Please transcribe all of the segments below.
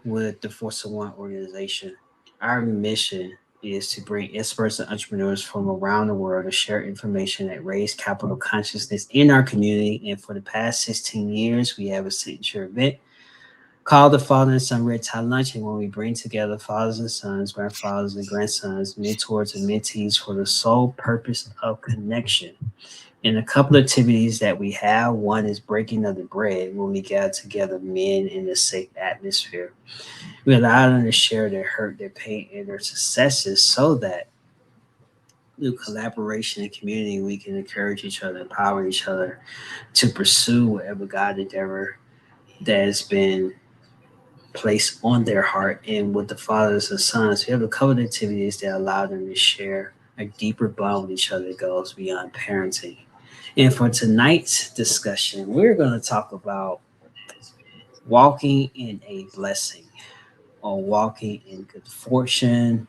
with the Force of One organization. Our mission is to bring experts and entrepreneurs from around the world to share information that raise capital consciousness in our community. And for the past 16 years, we have a signature event called the Father and Son Red Tie Lunch. And when we bring together fathers and sons, grandfathers and grandsons, mentors and mentees for the sole purpose of connection. And a couple of activities that we have, one is breaking of the bread when we gather together men in a safe atmosphere. We allow them to share their hurt, their pain, and their successes so that through collaboration and community, we can encourage each other, empower each other to pursue whatever God endeavor that has been placed on their heart. And with the fathers and sons, we have a couple of activities that allow them to share a deeper bond with each other that goes beyond parenting. And for tonight's discussion, we're going to talk about walking in a blessing, or walking in good fortune,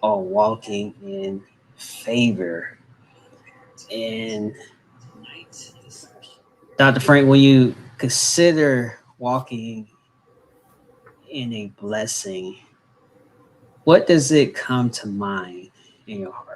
or walking in favor. And Dr. Frank, when you consider walking in a blessing, what does it come to mind in your heart?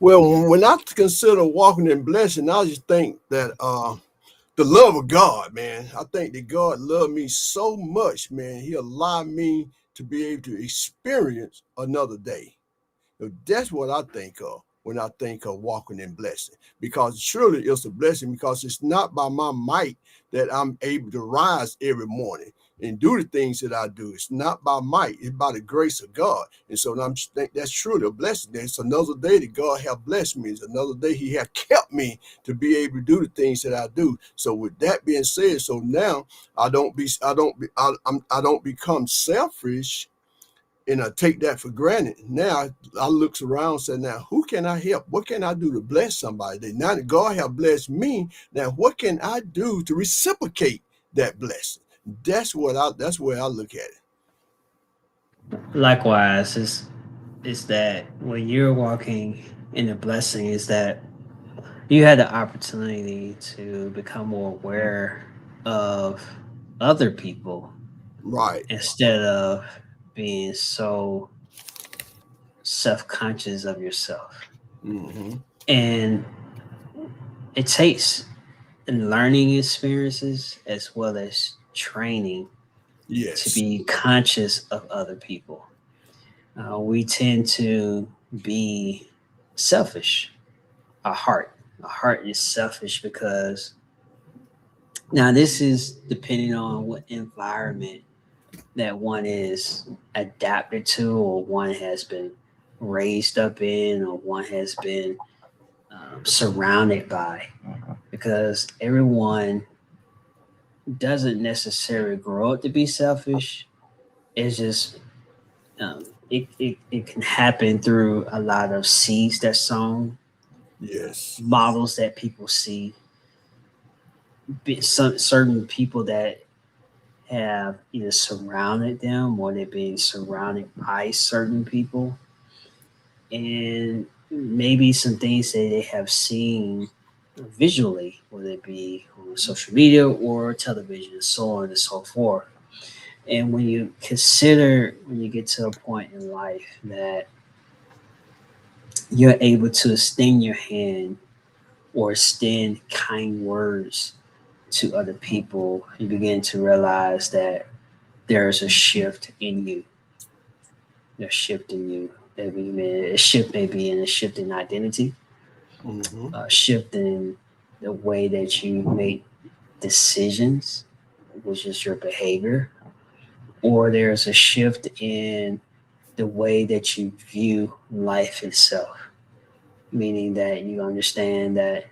Well, when I consider walking in blessing, I just think that the love of God, man. I think that God loved me so much, man. He allowed me to be able to experience another day. That's what I think of when I think of walking in blessing, because surely it's a blessing, because it's not by my might that I'm able to rise every morning and do the things that I do. It's not by might, it's by the grace of God. And so I'm think that's truly a blessing. It's another day that God have blessed me. It's another day He have kept me to be able to do the things that I do. So with that being said, so now I don't become selfish and I take that for granted. Now I looks around and say, now who can I help? What can I do to bless somebody? Now that God have blessed me, now what can I do to reciprocate that blessing? That's where I look at it. Likewise, is that when you're walking in a blessing, is that you had the opportunity to become more aware of other people Right. instead of being so self-conscious of yourself. Mm-hmm. And it takes learning experiences as well as training to Yes. be conscious of other people. We tend to be selfish. Our heart is selfish because now this is depending on what environment that one is adapted to, or one has been raised up in, or one has been surrounded by, because everyone doesn't necessarily grow up to be selfish. It's just it can happen through a lot of seeds that's sown, Yes. models that people see, some certain people that have either surrounded them or they're being surrounded by certain people, and maybe some things that they have seen visually, whether it be on social media or television, and so on and so forth. And when you consider, when you get to a point in life that you're able to extend your hand or extend kind words to other people, you begin to realize that there's a shift in you. There's a shift in you. A shift maybe in a shift in identity, Mm-hmm. a shift in the way that you make decisions, which is your behavior, or there's a shift in the way that you view life itself, meaning that you understand that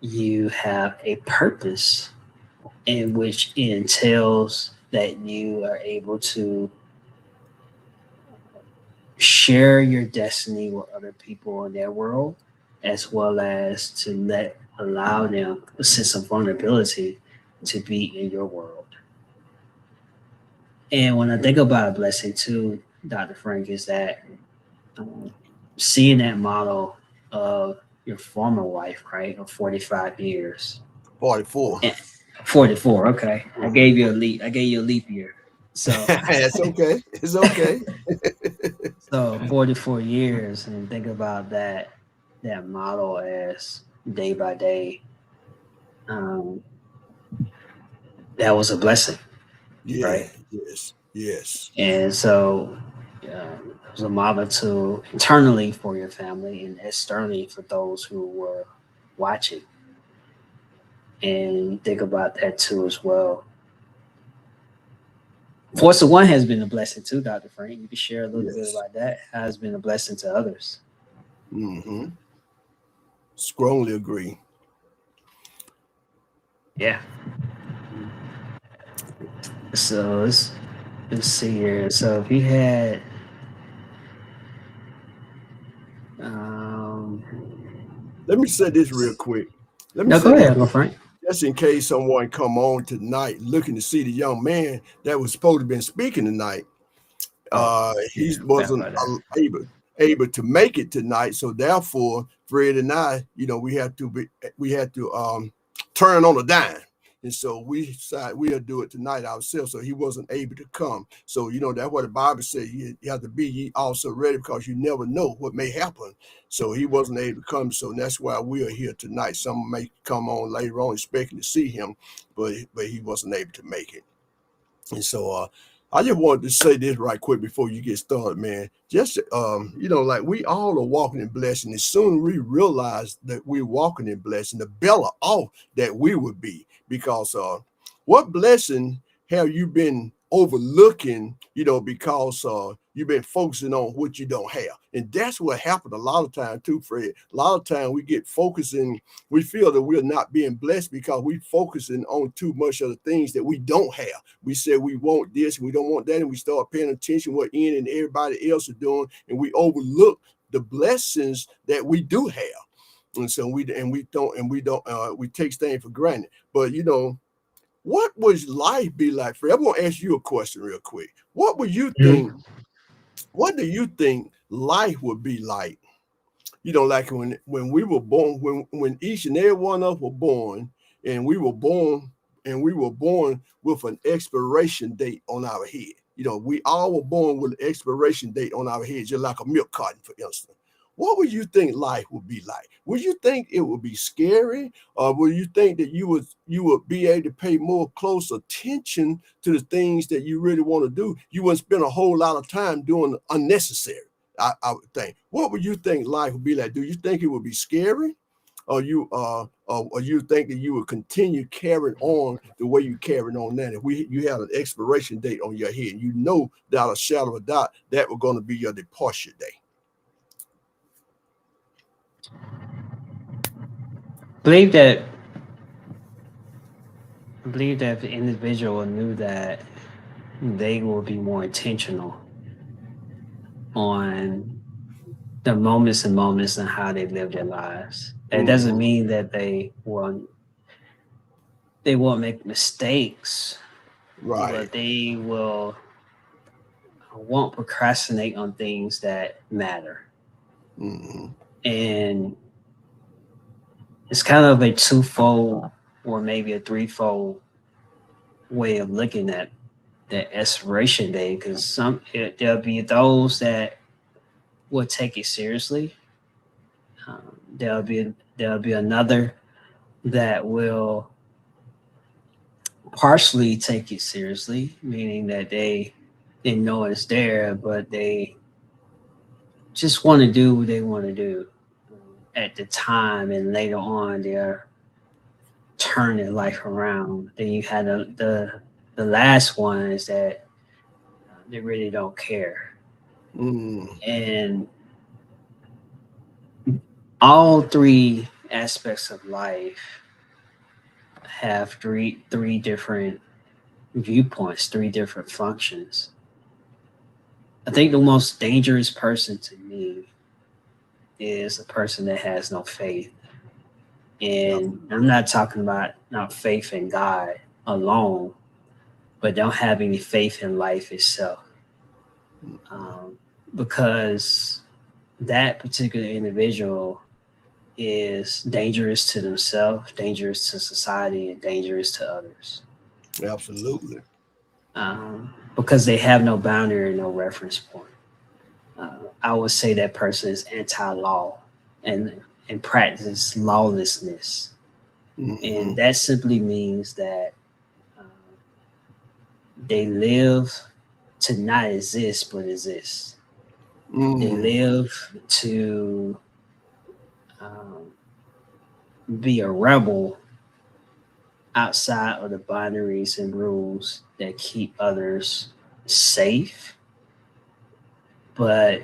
you have a purpose in which it entails that you are able to share your destiny with other people in their world, as well as to let allow them a sense of vulnerability to be in your world. And when I think about a blessing too, Dr. Frank, is that um, seeing that model of your former wife, right, of 45 years, 44. and 44. Okay, I gave you a leap. I gave you a leap year. So It's okay. It's okay. so 44 years, and think about that model as day by day. Um, that was a blessing, Yeah. right? Yes. Yes. And so it was a model to internally for your family and externally for those who were watching. And think about that too as well. Force of One has been a blessing too, Dr. Frank. You can share a little bit Yes. about that. How it's been a blessing to others. Mm-hmm. Strongly agree. Yeah. So let's see here. So if you had um Let me say this real quick. Let me no, say go this ahead, go Frank. just in case someone come on tonight looking to see the young man that was supposed to been speaking tonight. Oh, He yeah, forgot wasn't about that. able to make it tonight, so therefore Fred and I, we had to turn on a dime, and so we decided we'll do it tonight ourselves. So he wasn't able to come. So that's what the Bible says. You have to be ye also ready, because you never know what may happen. So he wasn't able to come. So that's why we are here tonight. Some may come on later on expecting to see him, but he wasn't able to make it. And so I just wanted to say this right quick before you get started, man. Just like we all are walking in blessing. As soon as we realize that we're walking in blessing, the better off that we would be. Because what blessing have you been overlooking, because you've been focusing on what you don't have? And that's what happened a lot of time too, Fred. A lot of time we get focusing, we feel that we're not being blessed because we focusing on too much of the things that we don't have. We said we want this, we don't want that, and we start paying attention what Ian and everybody else are doing, and we overlook the blessings that we do have. And so we take things for granted. But what would life be like? Fred, I want to ask you a question real quick. What would you think? Mhm. What do you think life would be like? Like when we were born, when each and every one of us were born, and we were born with an expiration date on our head. We all were born with an expiration date on our head, just like a milk carton, for instance. What would you think life would be like? Would you think it would be scary, or would you think that you would be able to pay more close attention to the things that you really want to do? You wouldn't spend a whole lot of time doing unnecessary. I would think. What would you think life would be like? Do you think it would be scary, or you think that you would continue carrying on the way you carrying on now? If you had an expiration date on your head, without a shadow of a doubt that was going to be your departure day. Believe that believe that if the individual knew that they will be more intentional on the moments and moments and how they live their lives. It doesn't Mm-hmm. mean that they won't make mistakes, Right. but they won't procrastinate on things that matter. Mm-hmm. And it's kind of a twofold or maybe a threefold way of looking at that expiration day, because there'll be those that will take it seriously. There'll be another that will partially take it seriously, meaning that they know it's there, but they just want to do what they want to do at the time, and later on they're turning life around. Then you had the last ones that they really don't care, Mm-hmm. and all three aspects of life have three different viewpoints, three different functions. I think the most dangerous person to me is a person that has no faith. Yep. And I'm not talking about not faith in God alone, but don't have any faith in life itself. Um, because that particular individual is dangerous to themselves, dangerous to society, and dangerous to others. Absolutely. Because they have no boundary, no reference point. I would say that person is anti-law and and practice lawlessness, Mm-hmm. and that simply means that uh, they live to not exist but exist. They Mm-hmm. live to um, be a rebel outside of the boundaries and rules that keep others safe, but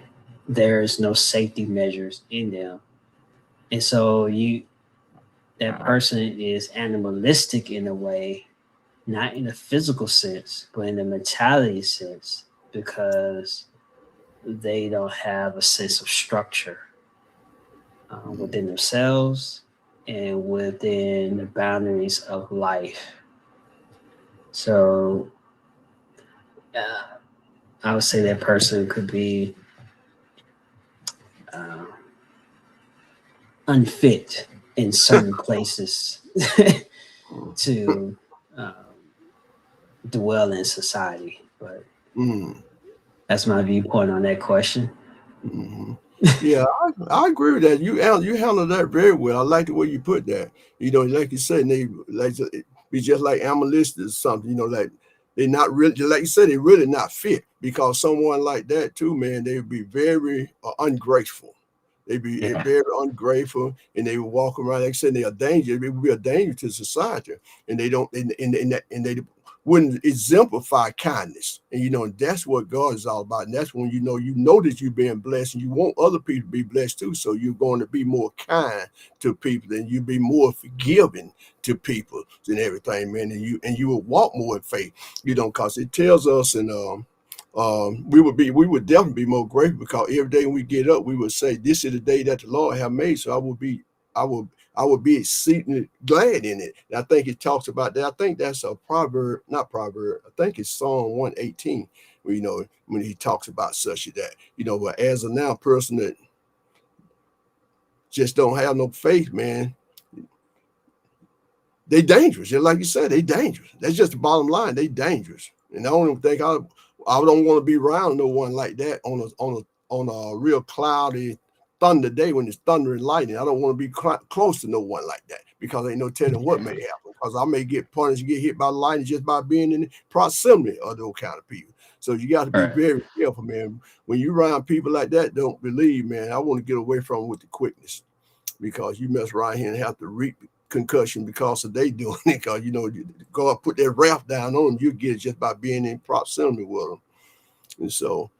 there's no safety measures in them. And so that person is animalistic in a way, not in a physical sense, but in a mentality sense, because they don't have a sense of structure within themselves and within the boundaries of life. So uh, I would say that person could be uh, unfit in certain places to um, dwell in society. But Mm-hmm. that's my viewpoint on that question. Mm-hmm. Yeah, I agree with that. You handle that very well. I like the way you put that. Like you said, they like to be just like animalistic or something. Like they not really, like you said, they really not fit because someone like that too, man, they would be very ungrateful. They'd be Yeah. very ungrateful, and they would walk around. Like I said, they're a danger. They would be a danger to society, and they don't, and they wouldn't exemplify kindness. And that's what God is all about. And that's when you know that you're being blessed and you want other people to be blessed too. So you're going to be more kind to people and you be more forgiving to people and everything, man. And you will walk more in faith, because it tells us in we would definitely be more grateful because every day when we get up, we would say, "This is the day that the Lord have made." So I would be exceedingly glad in it. And I think it talks about that. I think that's a proverb, not proverb. I think it's Psalm 118, where, when he talks about such as that. But as a now person that just don't have no faith, man, they dangerous. Just like you said, they dangerous. That's just the bottom line. They dangerous. And I don't even think I don't want to be around no one like that on a real cloudy thunder day when it's thunder and lightning. I don't want to be close to no one like that because ain't no telling what may happen. Because I may get punished, get hit by lightning just by being in the proximity of those kind of people. So you got to All be right. very careful, man. When you around people like that, don't believe, man. I want to get away from them with the quickness because you mess around here and have to reap concussion because of they doing it. Because God put that wrath down on them, you get it just by being in proximity with them. And so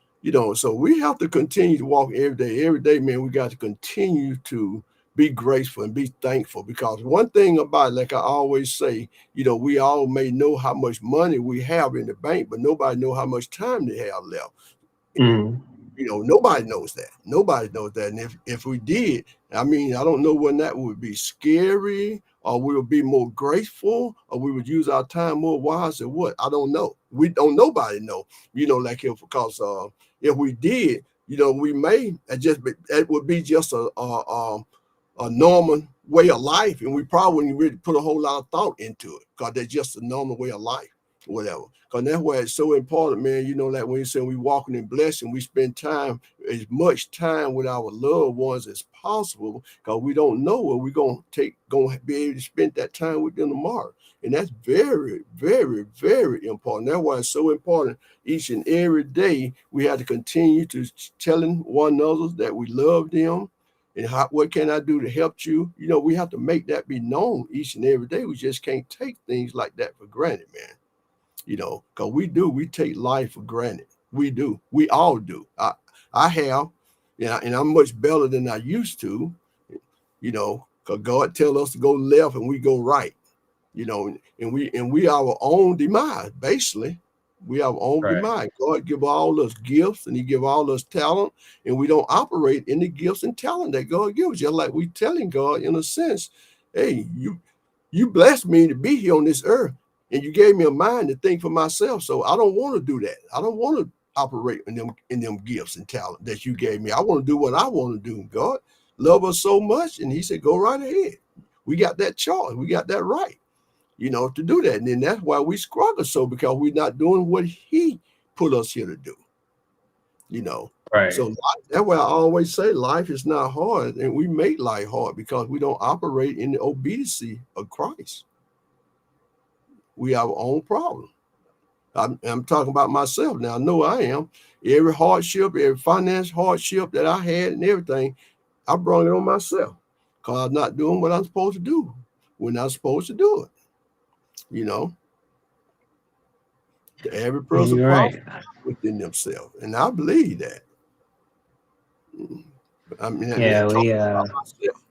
we have to continue to walk every day. Every day, man, we got to continue to be graceful and be thankful because one thing about it, like I always say, we all may know how much money we have in the bank, but nobody know how much time they have left. Mhm. Nobody knows that. Nobody knows that. And if we did, I mean, I don't know when that would be scary or we would be more graceful or we would use our time more wise or what. I don't know. We don't nobody know, like because if we did, we may it would be just a normal way of life, and we probably wouldn't really put a whole lot of thought into it because that's just a normal way of life, whatever. Because that's why it's so important, man. Like when you say we walking in blessing, we spend as much time with our loved ones as possible, because we don't know what we're gonna be able to spend that time with them tomorrow. And that's very, very, very important. That's why it's so important. Each and every day, we have to continue to telling one another that we love them and what can I do to help you? We have to make that be known each and every day. We just can't take things like that for granted, man. Because we take life for granted. We do. We all do. I have, and I'm much better than I used to, because God tell us to go left and we go right, and we our own demise, basically. We have our own Right. demise. God give all us gifts and he give all us talent, and we don't operate in the gifts and talent that God gives. Just like we telling God in a sense, hey, you blessed me to be here on this earth, and you gave me a mind to think for myself. So I don't want to do that. I don't want to operate in them gifts and talent that you gave me. I want to do what I want to do, God. love us so much, and he said, go right ahead. We got that choice. We got that right, to do that. And then that's why we struggle so, because we're not doing what he put us here to do, Right. So that's why I always say life is not hard, and we make life hard because we don't operate in the obedience of Christ. We have our own problem. I'm talking about myself now. I know I am. Every hardship, every finance hardship that I had and everything, I brought it on myself because I'm not doing what I'm supposed to do when I'm supposed to do it. Every person You're problem right. within themselves, and I believe that. I mean, Yeah, I'm talking about myself.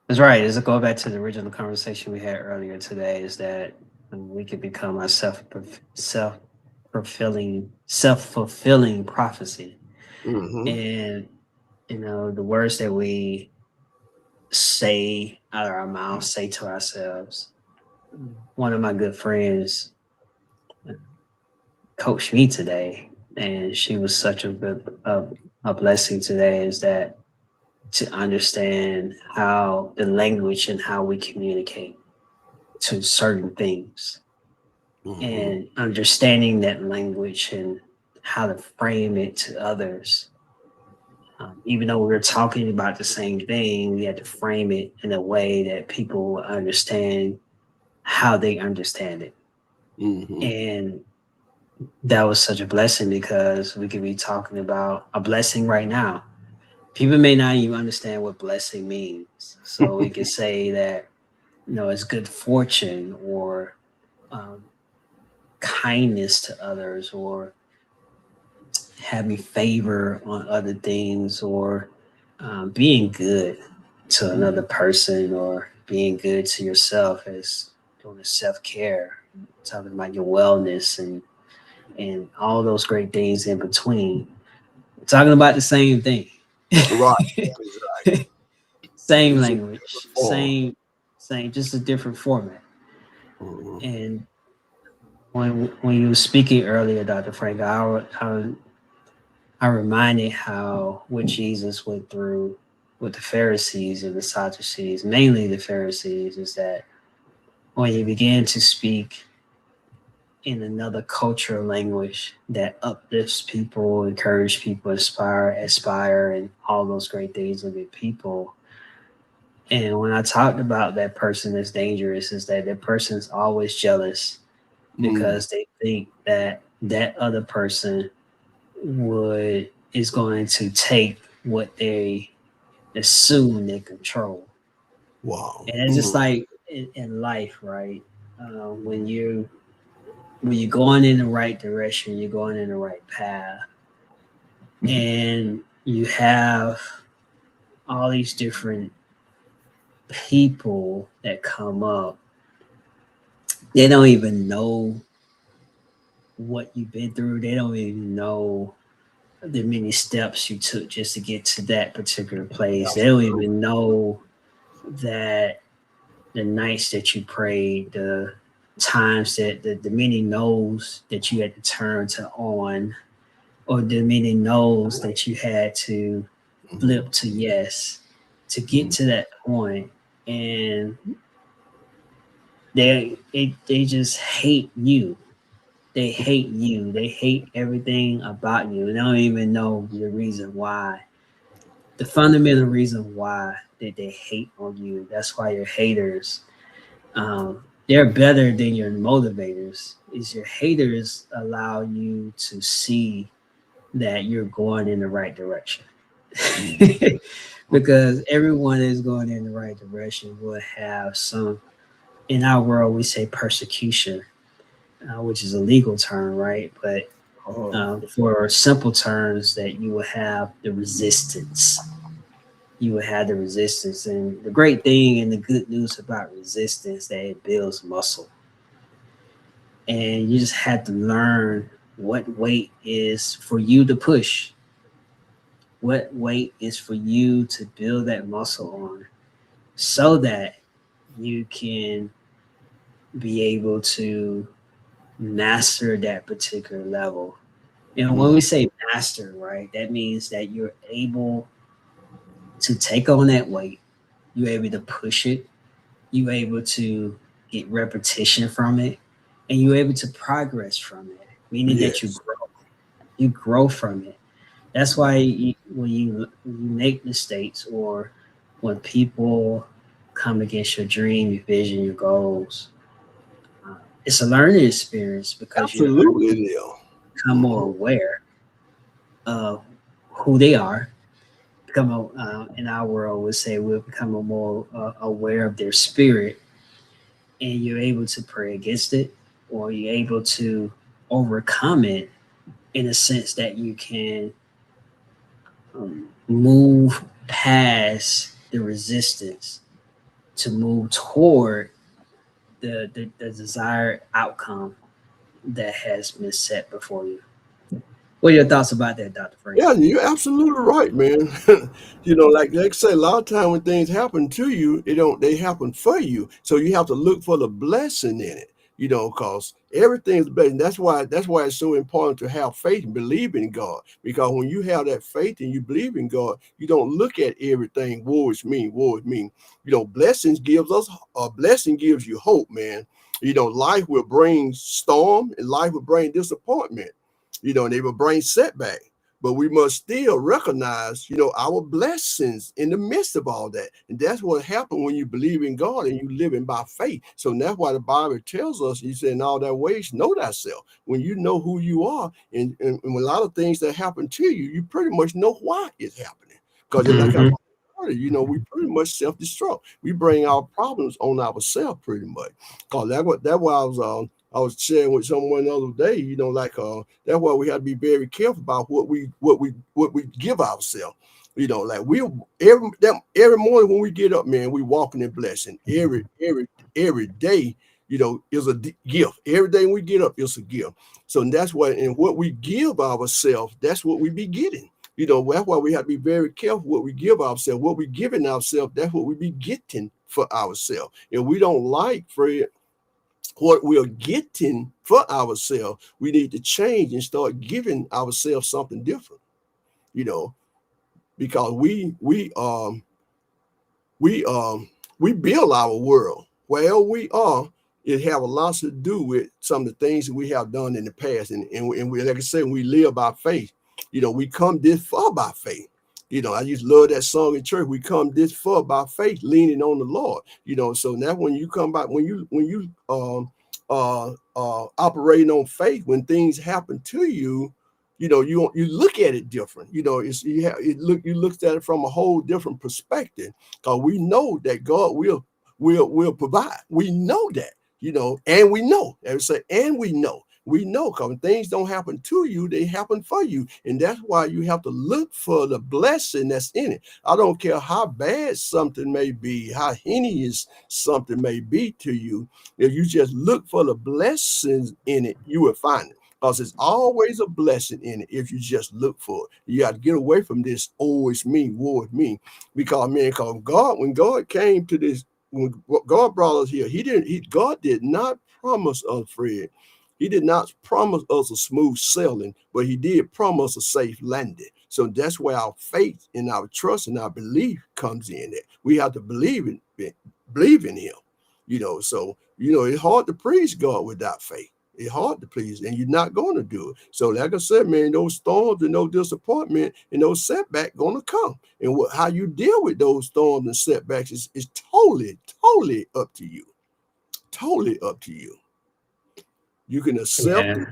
that's right. As I go back to the original conversation we had earlier today, is that we could become a self fulfilling prophecy, Mm-hmm. and the words that we say out of our mouths, say to ourselves. One of my good friends coached me today, and she was such a blessing today. Is that to understand how the language and how we communicate to certain things, Mm-hmm. and understanding that language and how to frame it to others. Even though we were talking about the same thing, we had to frame it in a way that people will understand how they understand it. Mm-hmm. And that was such a blessing because we could be talking about a blessing right now. People may not even understand what blessing means. So we could say that, it's good fortune or um, kindness to others or having favor on other things or being good to another person or being good to yourself as doing self-care, talking about your wellness and all those great things in between. We're talking about the same thing. Right. Exactly. Same Just a language, different form. same, just a different format. Mm-hmm. And when you were speaking earlier, Dr. Frank, I reminded how what Jesus went through with the Pharisees and the Sadducees, mainly the Pharisees, is that when he began to speak in another cultural language that uplifts people, encourage people, aspire, and all those great things of the people. And when I talked about that person that's dangerous, is that that person is always jealous Mm-hmm. because they think that that other person would is going to take what they assume they control. Wow. And it's just Mm-hmm. like in life, right? When you're going in the right direction, you're going in the right path, and you have all these different people that come up. They don't even know what you've been through. They don't even know the many steps you took just to get to that particular place. They don't Absolutely. even know that the nights that you prayed, the times that the many no's that you had to turn to on, or the many no's that you had to Mm-hmm. flip to yes to get to that point. And they just hate you. They hate you. They hate everything about you. They don't even know the reason why. The fundamental reason why that they hate on you. That's why you're haters. They're better than your motivators. Is your haters allow you to see that you're going in the right direction. Mm-hmm. Because everyone is going in the right direction will have some. In our world we say persecution, which is a legal term, right? But Uh-huh. for simple terms, that you will have the resistance. You will have the resistance, and the great thing and the good news about resistance that it builds muscle, and you just have to learn what weight is for you to push, what weight is for you to build that muscle on, so that you can be able to master that particular level. And when we say master, right, that means that you're able to take on that weight, you're able to push it, you're able to get repetition from it, and you're able to progress from it, meaning that Yes. you grow from it. That's why when you make mistakes or when people come against your dream, your vision, your goals, uh, it's a learning experience because you're able to Absolutely, Leo. become more aware of who they are. In our world, we say we'll become a more aware of their spirit, and you're able to pray against it, or you're able to overcome it in a sense that you can move past the resistance to move toward the desired outcome that has been set before you. What are your thoughts about that, Dr. Frank? Yeah, you're absolutely right, man. Like I say, a lot of time when things happen to you, they happen for you. So you have to look for the blessing in it, because everything is blessing. That's why it's so important to have faith and believe in God. Because when you have that faith and you believe in God, you don't look at everything, woe is me, woe is me. A blessing gives you hope, man. Life will bring storm and life will bring disappointment, and they will bring setback. But we must still recognize, our blessings in the midst of all that. And that's what happens when you believe in God and you living by faith. So that's why the Bible tells us, he said, in all that ways, know thyself. When you know who you are, and a lot of things that happen to you, you pretty much know why it's happening. Because like I Mm-hmm. we pretty much self-destruct. We bring our problems on ourselves pretty much. Cause that what I was sharing with someone the other day, that's why we have to be very careful about what we give ourselves. Like every morning when we get up, man, we walking in blessing. Every day, is a gift. Every day we get up is a gift. So that's why, and what we give ourselves, that's what we be getting. That's why we have to be very careful what we give ourselves. What we giving ourselves, that's what we be getting for ourselves. And we don't like, Fred, what we're getting for ourselves, we need to change and start giving ourselves something different, you know, because we build our world. Wherever we are, it have a lot to do with some of the things that we have done in the past. And like I said, we live by faith. We come this far by faith. I just love that song in church. We come this far by faith, leaning on the Lord. So now when you come back, when you operating on faith, when things happen to you, you look at it different. You look at it from a whole different perspective, because we know that God will provide. We know that, and we know. And say, and we know. We know, because when things don't happen to you, they happen for you. And that's why you have to look for the blessing that's in it. I don't care how bad something may be, how heinous something may be to you. If you just look for the blessings in it, you will find it. Because there's always a blessing in it if you just look for it. You got to get away from this, oh, it's me, woe, it's me. Because, man, when God came to this, when God brought us here, God did not promise us, Fred. He did not promise us a smooth sailing, but he did promise a safe landing. So that's where our faith and our trust and our belief comes in. It. We have to believe in him. So it's hard to please God without faith. It's hard to please, and you're not going to do it. So, like I said, man, those storms and those disappointment and those setbacks going to come. And how you deal with those storms and setbacks is totally, totally up to you. Totally up to you. You can accept it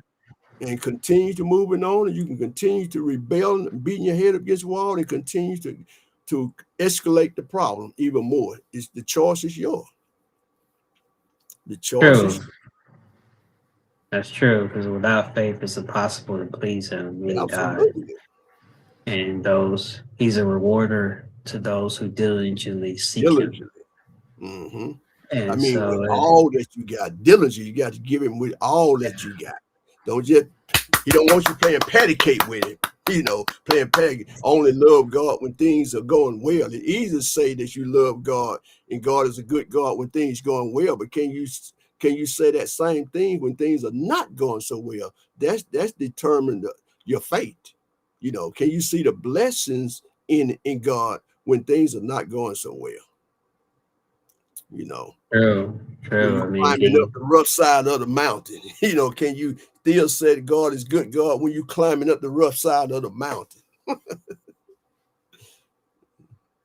Yeah. and continue to moving on, and you can continue to rebel and beating your head against the wall and continue to escalate the problem even more. The choice is yours. The choice is True. That's true, because without faith, it's impossible to please Him, meaning God. absolutely And He's a rewarder to those who diligently seek Him. diligently. Hmm. I And mean, with so, all that you got, diligent, you got to give him with all that you got. Don't just, he don't want you playing patty cake with it. Playing patty. Only love God when things are going well. It's easy to say that you love God and God is a good God when things going well, but can you say that same thing when things are not going so well? That's determined. your faith? You know, can you see the blessings in God when things are not going so well? You know, True, when true. you I mean, climbing up the rough side of the mountain, you know, can you still say God is good God when you climbing up the rough side of the mountain?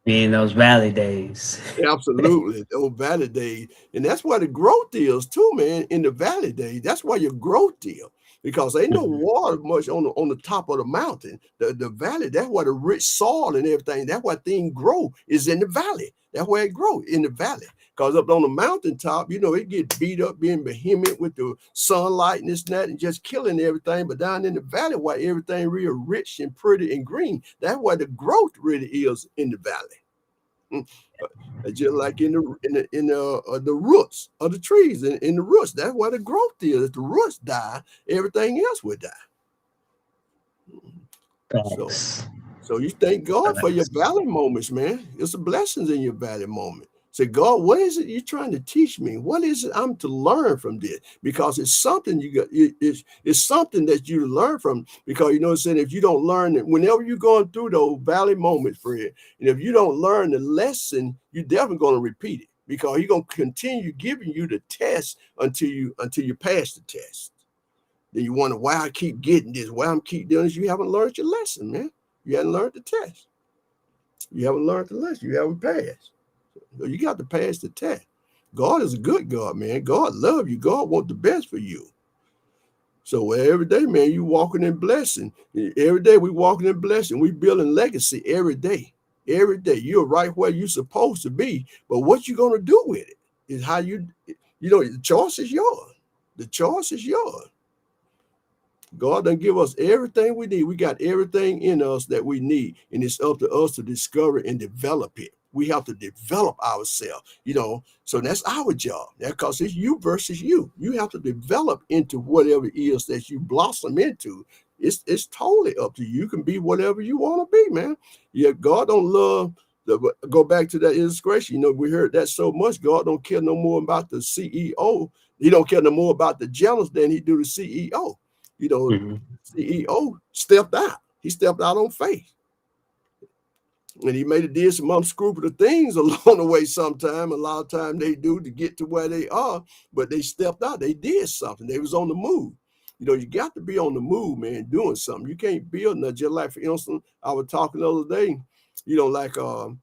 in those valley days. Absolutely, those valley days, and that's where the growth is too, man. In the valley days, that's where your growth is, because ain't no water much on the top of the mountain. The valley, that's where the rich soil and everything. That's where things grow is in the valley. That's where it grows in the valley. Because up on the mountaintop, you know, it get beat up, being behemoth with the sunlight and this and that, and just killing everything. But down in the valley, where everything real rich and pretty and green, that's where the growth really is in the valley. Just like in the roots of the trees, in the roots, that's where the growth is. If the roots die, everything else would die. So you thank God for your valley moments, man. It's a blessings in your valley moment. Say, God, what is it you're trying to teach me? What is it I'm to learn from this? Because it's something you got. It's something that you learn from. Because you know what I'm saying. If you don't learn it, whenever you're going through those valley moments, Fred, and if you don't learn the lesson, you're definitely going to repeat it. Because He's going to continue giving you the test until you pass the test. Then you wonder why I keep getting this, why I'm keep doing this. You haven't learned your lesson, man. You haven't learned the test. You haven't learned the lesson. You haven't passed. So you got to pass the test. God is a good God, man. God loves you. God wants the best for you. So every day, man, you walking in blessing. Every day we walking in blessing. We building legacy every day. Every day. You're right where you're supposed to be. But what you're going to do with it is how you know, the choice is yours. The choice is yours. God done give us everything we need. We got everything in us that we need. And it's up to us to discover and develop it. We have to develop ourselves, you know. So that's our job. Because it's you versus you. You have to develop into whatever it is that you blossom into. It's totally up to you. You can be whatever you want to be, man. Yeah, God don't love go back to that illustration. You know, we heard that so much. God don't care no more about the CEO. He don't care no more about the generals than he do the CEO. You know, CEO stepped out. He stepped out on faith. And he did some unscrupulous things along the way sometime. A lot of time they do to get to where they are, but they stepped out. They did something. They was on the move. You know, you got to be on the move, man, doing something. You can't build nothing. Just like, for instance, I was talking the other day, you know, like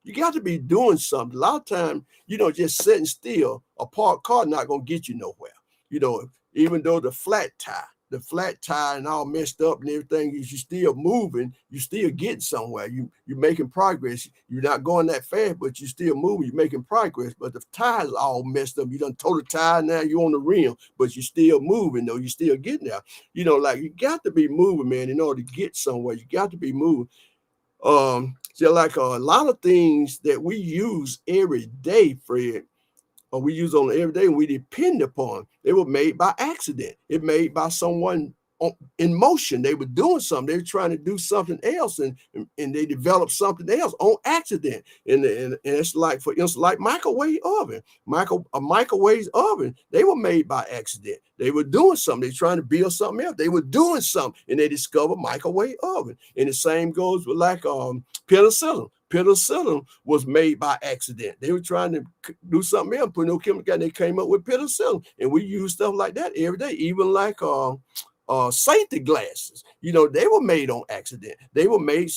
you got to be doing something. A lot of time, you know, just sitting still, a parked car not going to get you nowhere. You know, even though the flat tire and all messed up and everything, you still moving, you still getting somewhere. You're making progress. You're not going that fast, but you're still moving, you're making progress. But the tires all messed up. You done tore the tire, now you're on the rim, but you're still moving though. You're still getting there. You know, like you got to be moving, man, in order to get somewhere. You got to be moving. So like a lot of things that we use every day, Fred, or we use on every day and we depend upon, they were made by accident. It made by someone in motion. They were doing something. They were trying to do something else, and they developed something else on accident. And it's like, for instance, like microwave oven. A microwave oven, they were made by accident. They were doing something. They were trying to build something else. They were doing something, and they discovered microwave oven. And the same goes with like penicillin. Penicillin was made by accident. They were trying to do something else, put no chemical, and they came up with penicillin. And we use stuff like that every day, even like safety glasses. You know, they were made on accident. They were made,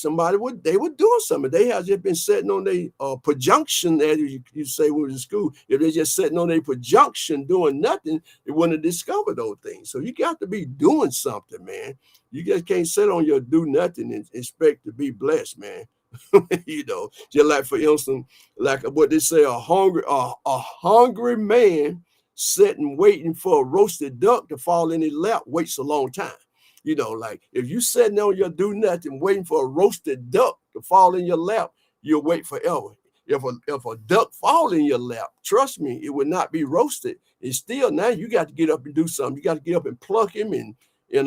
they were doing something. They have just been sitting on their projection, as you say when we were in school. If they're just sitting on their projection doing nothing, they wouldn't have discovered those things. So you got to be doing something, man. You just can't sit on your do nothing and expect to be blessed, man. You know, just like, for instance, like what they say, a hungry man sitting waiting for a roasted duck to fall in his lap waits a long time. You know, like if you sitting on your do nothing waiting for a roasted duck to fall in your lap, you'll wait forever. If a duck fall in your lap, trust me, it would not be roasted. It's still, now you got to get up and do something. You got to get up and pluck him, and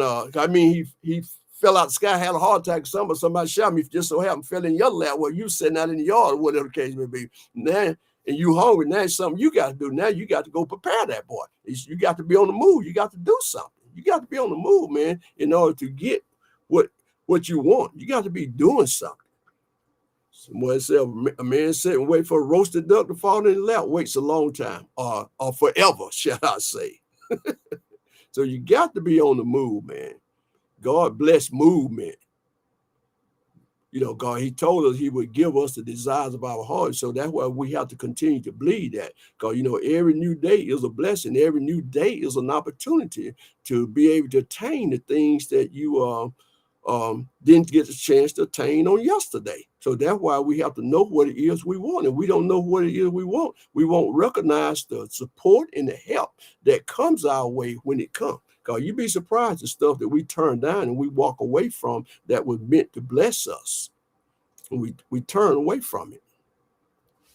I mean, he fell out the sky, had a heart attack, somebody shot me, just so happened fell in your lap while you sitting out in the yard, or whatever the case may be. Now, and you hungry, now it's something you got to do. Now you got to go prepare that boy. You got to be on the move. You got to do something. You got to be on the move, man, in order to get what what you want. You got to be doing something. Someone said a man sit and wait for a roasted duck to fall in his lap, waits a long time, or forever, shall I say. So you got to be on the move, man. God bless movement. You know, God, he told us he would give us the desires of our heart. So that's why we have to continue to believe that. Because, you know, every new day is a blessing. Every new day is an opportunity to be able to attain the things that you didn't get a chance to attain on yesterday. So that's why we have to know what it is we want. And we don't know what it is we won't recognize the support and the help that comes our way when it comes. Because you'd be surprised at stuff that we turn down and we walk away from that was meant to bless us. And we turn away from it.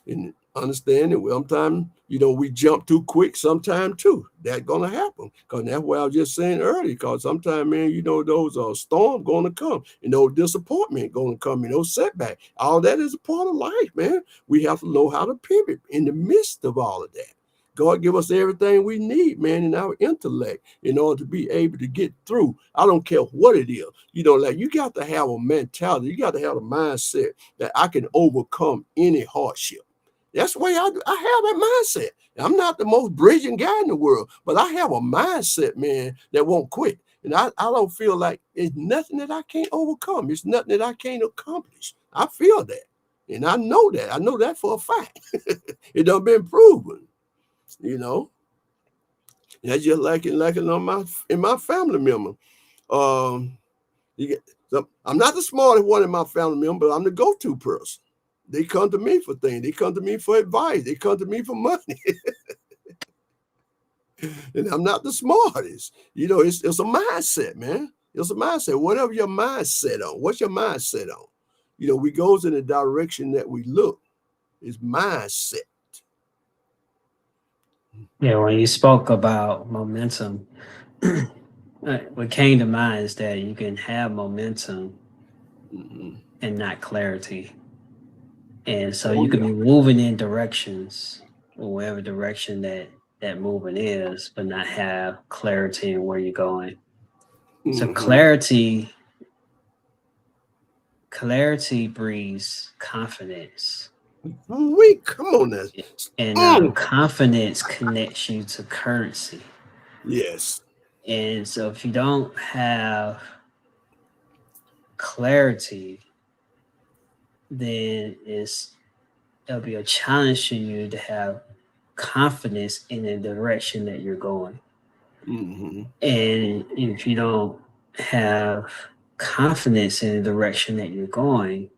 And understand that sometimes, you know, we jump too quick sometime too. That's gonna happen. Because that's what I was just saying earlier. Because sometimes, man, you know, those storms gonna come, and those disappointment gonna come, and those setbacks. All that is a part of life, man. We have to know how to pivot in the midst of all of that. God give us everything we need, man, in our intellect in order to be able to get through. I don't care what it is. You know, like you got to have a mentality. You got to have a mindset that I can overcome any hardship. That's the way I have that mindset. I'm not the most brilliant guy in the world, but I have a mindset, man, that won't quit. And I don't feel like it's nothing that I can't overcome. It's nothing that I can't accomplish. I feel that. And I know that. I know that for a fact. It done been proven. You know, that's just like it in my family member. I'm not the smartest one in my family member, but I'm the go-to person. They come to me for things. They come to me for advice. They come to me for money. And I'm not the smartest. You know, it's a mindset, man. It's a mindset. Whatever your mindset on, what's your mindset on? You know, we goes in the direction that we look. It's mindset. Yeah, when you spoke about momentum, what came to mind is that you can have momentum and not clarity. And so you could be moving in directions, or whatever direction that movement is, but not have clarity in where you're going. So clarity breeds confidence. Come on now. And confidence connects you to currency. Yes. And so if you don't have clarity, then it'll be a challenge to you to have confidence in the direction that you're going. And if you don't have confidence in the direction that you're going,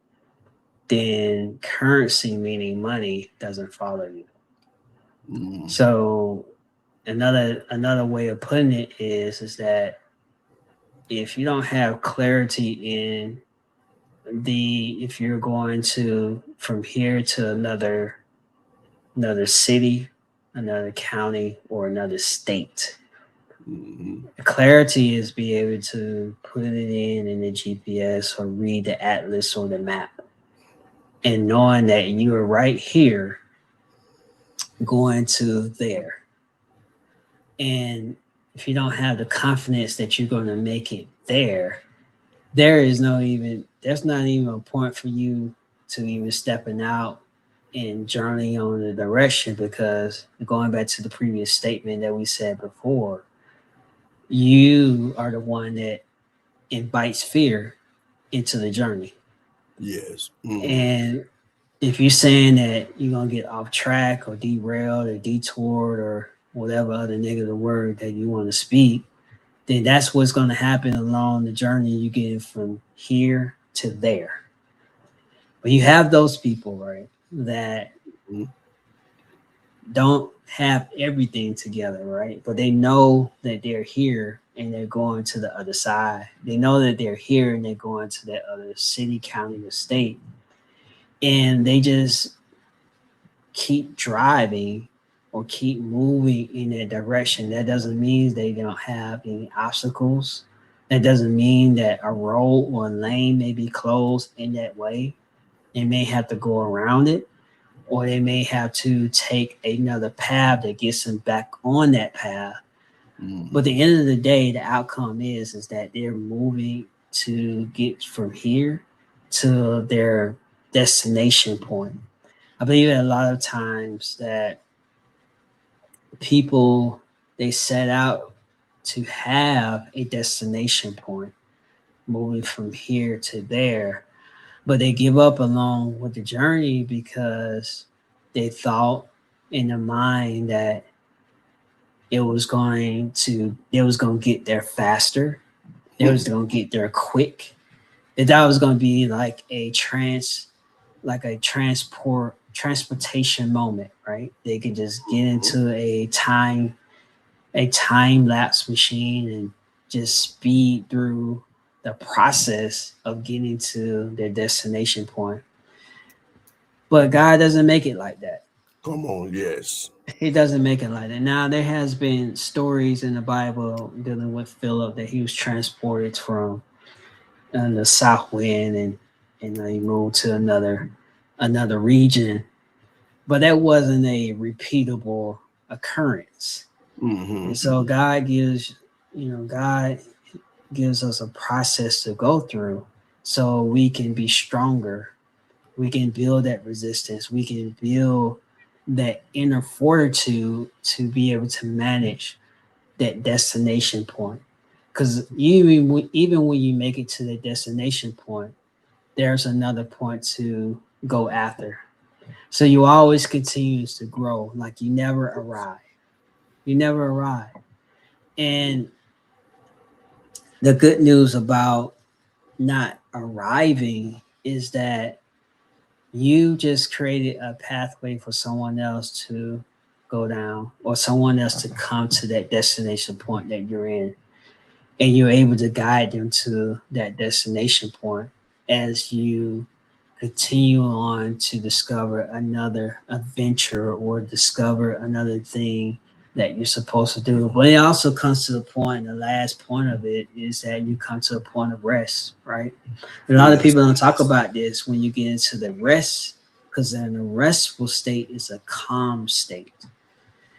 then currency, meaning money, doesn't follow you. So another way of putting it is that if you don't have clarity in if you're going to from here to another city, another county, or another state, clarity is be able to put it in the GPS or read the atlas or the map, and knowing that you are right here going to there. And if you don't have the confidence that you're going to make it there, there's not even a point for you to even stepping out and journeying on the direction, because going back to the previous statement that we said before, you are the one that invites fear into the journey. Yes. And if you're saying that you're going to get off track or derailed or detoured or whatever other negative word that you want to speak, then that's what's going to happen along the journey you get from here to there. But you have those people, right, that don't have everything together, right? But they know that they're here and they're going to the other side. They know that they're here and they're going to that other city, county, or state. And they just keep driving or keep moving in that direction. That doesn't mean they don't have any obstacles. That doesn't mean that a road or a lane may be closed in that way. They may have to go around it, or they may have to take another path that gets them back on that path. But at the end of the day, the outcome is that they're moving to get from here to their destination point. I believe that a lot of times that people, they set out to have a destination point, moving from here to there, but they give up along with the journey because they thought in their mind that they was going to get there faster, they was going to get there quick. That was going to be like a transportation moment, right? They could just get into a time lapse machine and just speed through the process of getting to their destination point. But God doesn't make it like that. Come on, yes. He doesn't make it like that. Now there has been stories in the Bible dealing with Philip that he was transported from the south wind, and he moved to another region, but that wasn't a repeatable occurrence. Mm-hmm. And so God gives us a process to go through so we can be stronger. We can build that resistance. We can build that inner fortitude to be able to manage that destination point. Because even when you make it to the destination point, there's another point to go after. So you always continues to grow. Like you never arrive. You never arrive. And the good news about not arriving is that you just created a pathway for someone else to go down, or someone else to come to that destination point that you're in. And you're able to guide them to that destination point as you continue on to discover another adventure or discover another thing that you're supposed to do. But it also comes to the point, the last point of it is that you come to a point of rest, right? A lot of people don't talk about this when you get into the rest, because then a restful state is a calm state.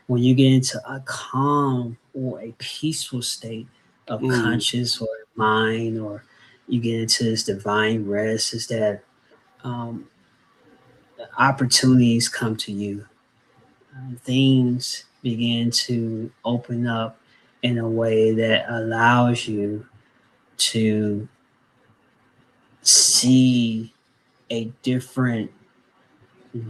When you get into a calm or a peaceful state of conscious or mind, or you get into this divine rest, is that um, opportunities come to you. Things begin to open up in a way that allows you to see a different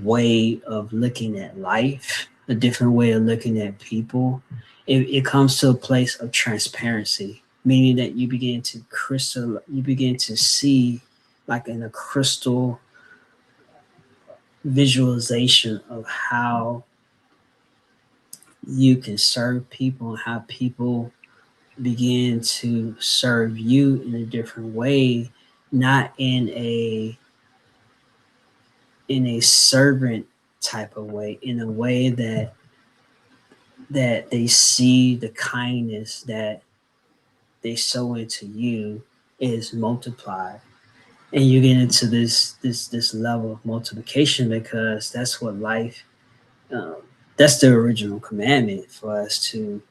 way of looking at life, a different way of looking at people. It comes to a place of transparency, meaning that you begin to see like in a crystal visualization of how you can serve people and how people begin to serve you in a different way, not in a servant type of way, in a way that they see the kindness that they sow into you is multiplied. And you get into this level of multiplication, because that's what life um, that's the original commandment for us, to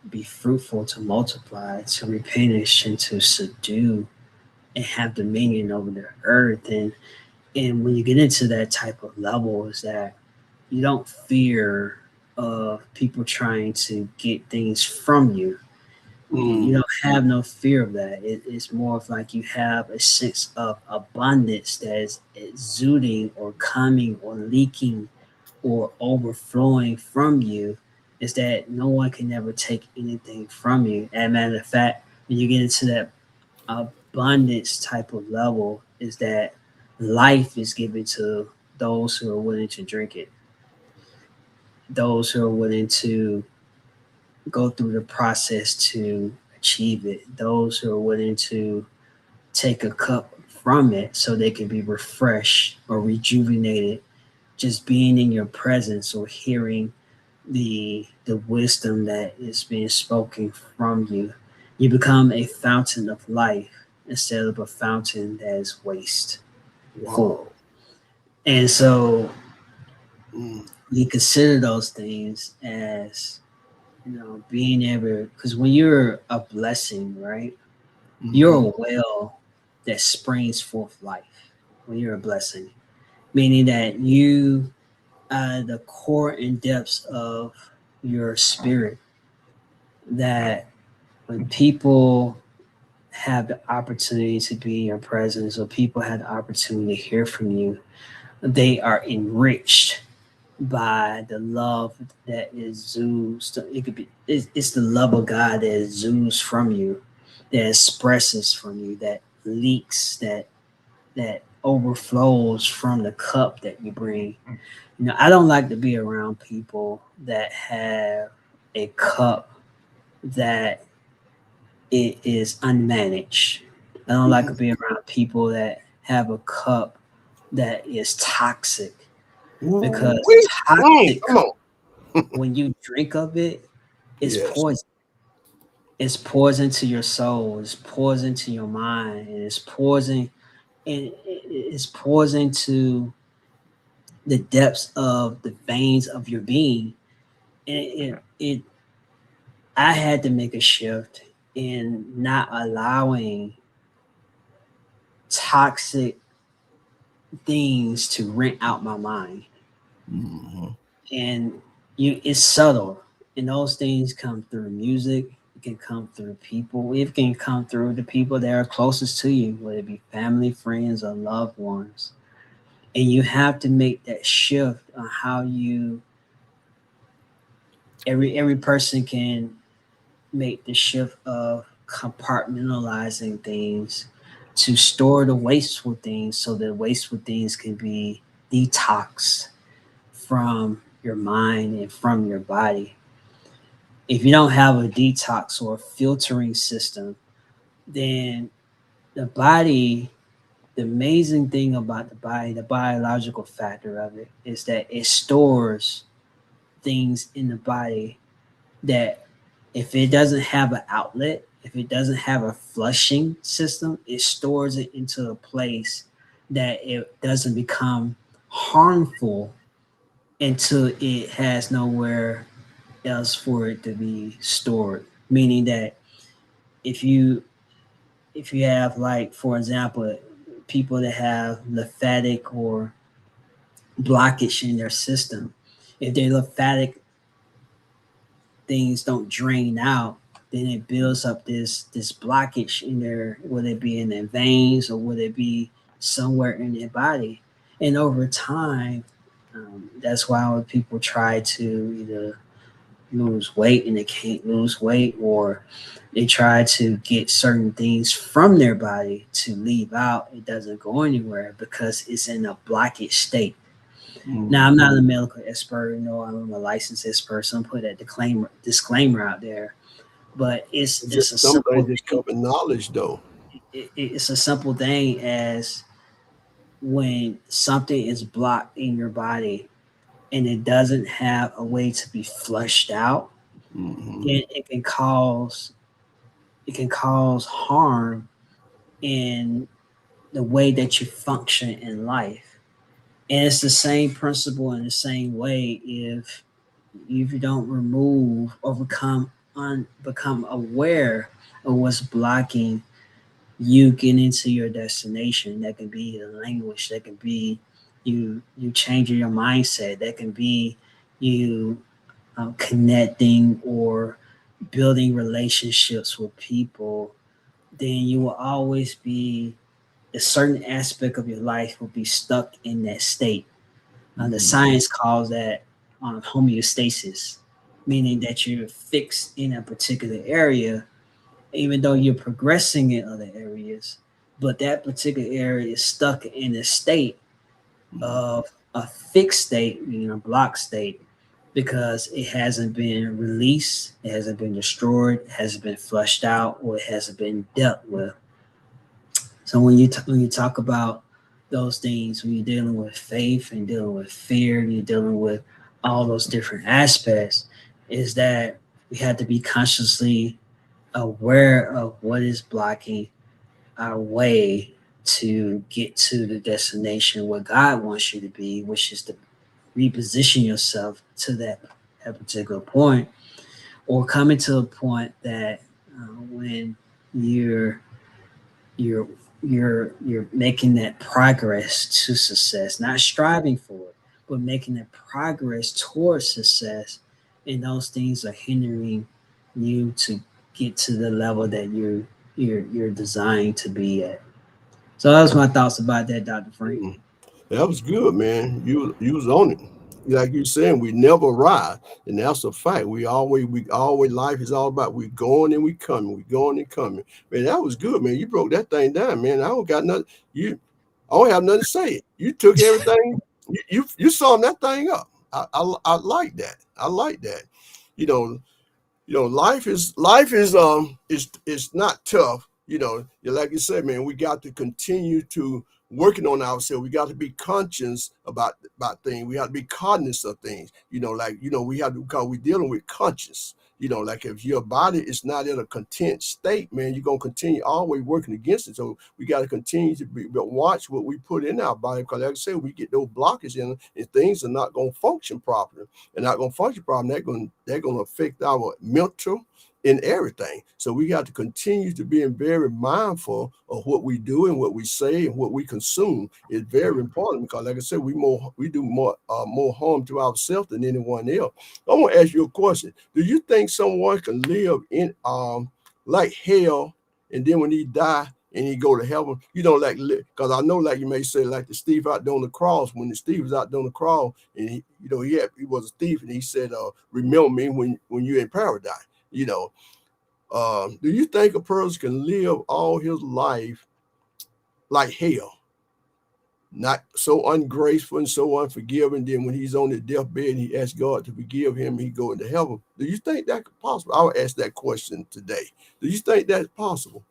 be fruitful, to multiply, to replenish, and to subdue and have dominion over the earth. And when you get into that type of level, is that you don't fear of people trying to get things from you. You don't have no fear of that. It's more of like you have a sense of abundance that is exuding or coming or leaking or overflowing from you, is that no one can ever take anything from you. As a matter of fact, when you get into that abundance type of level, is that life is given to those who are willing to drink it, those who are willing to go through the process to achieve it, those who are willing to take a cup from it so they can be refreshed or rejuvenated, just being in your presence or hearing the wisdom that is being spoken from you. You become a fountain of life instead of a fountain that is waste full. And so you consider those things as, being able, because when you're a blessing, right? You're Mhm. a well that springs forth life when you're a blessing, meaning that you, the core and depths of your spirit, that when people have the opportunity to be in your presence or people have the opportunity to hear from you, they are enriched by the love that is oozed. It could be it's the love of God that is oozed from you, that expresses from you, that leaks, that overflows from the cup that you bring. You know, I don't like to be around people that have a cup that it is unmanaged. I don't like to be around people that have a cup that is toxic, Ooh, because toxic, come on. when you drink of it, it's Yes. poison. It's poison to your soul. It's poison to your mind, and it's poison, and it's poison to the depths of the veins of your being. And I had to make a shift in not allowing toxic things to rent out my mind. Mhm. And it's subtle, and those things come through music. It can come through people. It can come through the people that are closest to you, whether it be family, friends, or loved ones. And you have to make that shift on how you, every person can make the shift of compartmentalizing things to store the wasteful things, so that wasteful things can be detoxed from your mind and from your body. If you don't have a detox or a filtering system, then the body, the amazing thing about the body, the biological factor of it, is that it stores things in the body that, if it doesn't have an outlet, if it doesn't have a flushing system, it stores it into a place that it doesn't become harmful until it has nowhere else for it to be stored. Meaning that if you if you have, like, for example, people that have lymphatic or blockage in their system, if their lymphatic things don't drain out, then it builds up this blockage in their, whether it be in their veins or whether it be somewhere in their body. And over time, that's why when people try to either lose weight and they can't lose weight, or they try to get certain things from their body to leave out, it doesn't go anywhere because it's in a blockage state. Now, I'm not a Mhm. medical expert, I'm a licensed expert, so I'm put that disclaimer out there. But it's a Some simple things just thing. common knowledge, though. It's a simple thing as when something is blocked in your body and it doesn't have a way to be flushed out, Mhm. then it can cause harm in the way that you function in life. And it's the same principle in the same way if you don't remove or become aware of what's blocking you getting into your destination. That can be the language, that can be you changing your mindset, that can be you connecting or building relationships with people. Then you will always be, a certain aspect of your life will be stuck in that state. The Mhm. science calls that homeostasis, meaning that you're fixed in a particular area, even though you're progressing in other areas. But that particular area is stuck in a state of a fixed state, meaning a block state, because it hasn't been released, it hasn't been destroyed, it hasn't been flushed out, or it hasn't been dealt with. So when you talk about those things, when you're dealing with faith and dealing with fear, and you're dealing with all those different aspects, is that we have to be consciously aware of what is blocking our way to get to the destination where God wants you to be, which is to reposition yourself to that particular point, or coming to a point that when you're you're making that progress to success, not striving for it, but making that progress towards success, and those things are hindering you to get to the level that you're designed to be at. So that was my thoughts about that, Dr. Frank. Mm. That was good, man. You was on it. Like you saying, we never arrive, and that's a fact. We always life is all about we going and we coming, we going and coming. Man, that was good, man. You broke that thing down, man. I don't got nothing. I don't have nothing to say. You took everything. You summed that thing up. I like that. I like that. You know, life is not tough. Like you said, man, we got to continue to working on ourselves. We got to be conscious about things. We have to be cognizant of things. We have to, because we're dealing with conscience. Like if your body is not in a content state, man, you're gonna continue always working against it. So we got to continue to watch what we put in our body, because like I said, we get those blockers in, and things are not gonna function properly. And not gonna function properly. They're gonna affect our mental in everything. So we got to continue to be very mindful of what we do and what we say and what we consume. It's very important, because like I said, we do more harm to ourselves than anyone else. I want to ask you a question. Do you think someone can live in like hell, and then when he die and he go to heaven, like, because I know, like you may say, like the Steve out there on the cross, when the Steve was out there on the cross, and he was a thief, and he said, remember me when you're in paradise. Do you think a person can live all his life like hell, not so ungraceful and so unforgiving, then when he's on his deathbed and he asks God to forgive him, he go into heaven? Do you think that's possible? I will ask that question today. Do you think that's possible?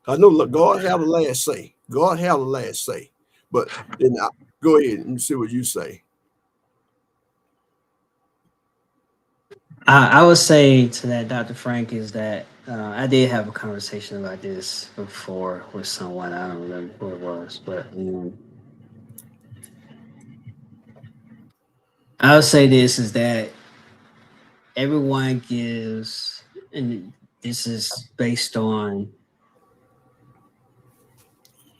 I know, look, God have the last say. God have the last say. But then go ahead and see what you say. I would say to that, Dr. Frank, is that I did have a conversation about this before with someone. I don't remember who it was, but I would say this is that everyone gives, and this is based on